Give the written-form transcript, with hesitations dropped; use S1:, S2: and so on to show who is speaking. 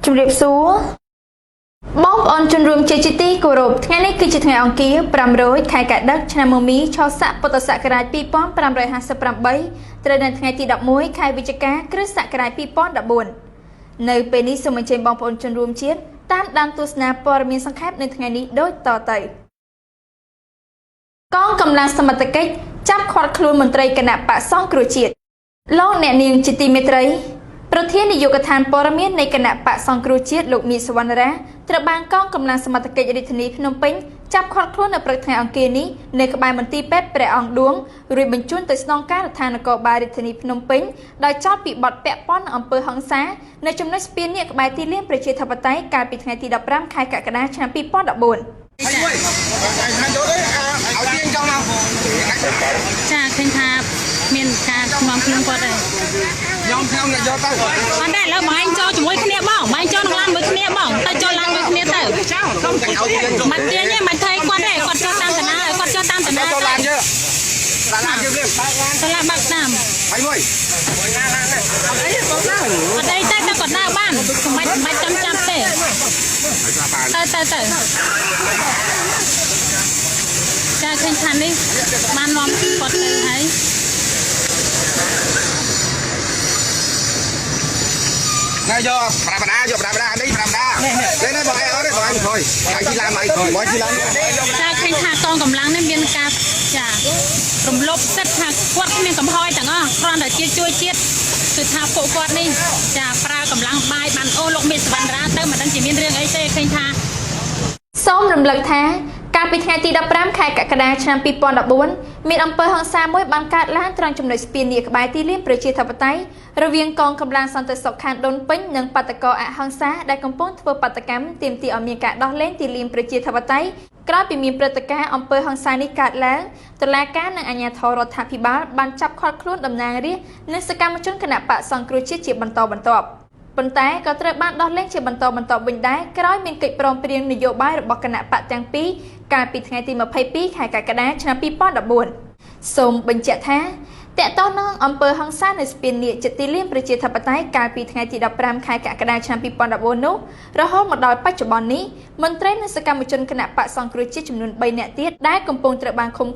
S1: ជំរាបសួរបងប្អូនជនរួមជាទីគោរពថ្ងៃនេះគឺជាថ្ងៃអង្គារ500ខែកក្កដាឆ្នាំមមីឆស័កពុទ្ធសករាជ2558ត្រូវនៅថ្ងៃទី11ខែវិច្ឆិកាគ្រិស្តសករាជ2014នៅពេលនេះសូមអញ្ជើញបងប្អូនជនរួមជាតិតាមដានទស្សនាព័ត៌មានសង្ខេបនៅថ្ងៃនេះដូចតទៅកងកម្លាំងសមត្ថកិច្ចចាប់ឃាត់ខ្លួនមន្ត្រីគណៈបកសង្គ្រោះជាតិលោកអ្នកនាងជាទីមេត្រីប្រធាននាយកដ្ឋានព័ត៌មាននៃគណៈបកសង្គ្រោះជាតិលោកមីសវណ្ណរាត្រូវបានកងកម្លាំងសមត្ថកិច្ចរាជធានីភ្នំពេញចាប់ឃាត់ខ្លួននៅព្រឹកថ្ងៃអង្គារនេះនៅក្បែរមន្ទីរពេទ្យព្រះអង្គឌួងរួចបញ្ជូនទៅស្នងការដ្ឋាននគរបាលរាជធានីភ្នំពេញដោយចោទពីបទពាក់ព័ន្ធនឹងអំពើហិង្សានៅចំណុចស្ពាននេះក្បែរទីលានប្រជាធិបតេយ្យកាលពីថ្ងៃទី15ខែកក្កដាឆ្នាំ2014
S2: ចាឃើញថាមានការស្មងខ្លួនគាត់ហើយខ្ញុំអ្នកយកទៅបានតែឥឡូវបងឯងចូលជាមួយគ្នាបងចូលនឹងឡានមួយគ្នាបងទៅចូលឡានមួយគ្នាទៅមិនទាញទេមិនថៃគាត់ទេគាត់ចូលតាមតាណាគាត់ចូលតាមតាណាចូលឡានយើឡានយើទៅឡានបាក់តាមហើយមួយឡានអត់អីតែគាត់ដើរបានមិនចាំទេទៅចាឃើញថានេះបាននាំគាត់ទៅហើយ
S3: ណែយកប្រាំដាយកប្រាំដានេះប្រាំដានេះបងឯងអត់ទេបងឯងthôiហើយជីឡានមកthôiមកជីឡាន
S2: ចាឃើញថាកងកម្លាំងនេះមានការចារំលោភសិទ្ធិថាគាត់មានកំហុសទាំងអស់គ្រាន់តែជាជួយជាតិគឺថាពួកគាត់នេះចាប្រើកម្លាំងបាយបានអូលោកមេសវណ្ណរាទៅមិនដឹងជាមានរឿងអីទេឃើញថា
S1: សូមរំលឹកថាកាលពីថ្ងៃទី15ខែកក្កដាឆ្នាំ2014មានអំពើហិង្សាមួយបានកើតឡើងត្រង់ចំណុចស្ពាននេះក្បែរទីលានប្រជាធិបតេយ្យរវាងកងកម្លាំងសន្តិសុខខណ្ឌដូនពេញនិងបាតកោអហិង្សាដែលកំពុងធ្វើបាតកម្មទាមទារឲ្យមានការដោះលែងទីលានប្រជាធិបតេយ្យក្រោយពីមានព្រឹត្តិការណ៍អំពើហិង្សានេះកើតឡើងតុលាការនិងអាជ្ញាធររដ្ឋាភិបាលបានចាប់ឃាត់ខ្លួនតំណាងរាស្ត្រនិងសកម្មជនគណបកសង្គ្រោះជាតិជាបន្តបន្ទាប់ប៉ុន្តែក៏ត្រូវបានដោះលែងជាបន្តវិញដែរក្រោយមានកិច្ចព្រមព្រៀងនយោបាយរបស់គណៈបកទាំងពីរកាលពីថ្ងៃទី22ខែកក្កដាឆ្នាំ2014សូមបញ្ជាក់ថាតើតើនឹងអំពើហិង្សានៅស្ពាននេះជាទីលានប្រជាធិបតេយ្យកាលពីថ្ងៃទី15ខែកក្កដាឆ្នាំ2014នោះរហូតមកដល់បច្ចុប្បន្ននេះមន្ត្រីនិងសកម្មជនគណៈបកសង្គ្រោះជាតិចំនួន3នាក់ទៀតដែលកំពុងត្រូវបានឃុំ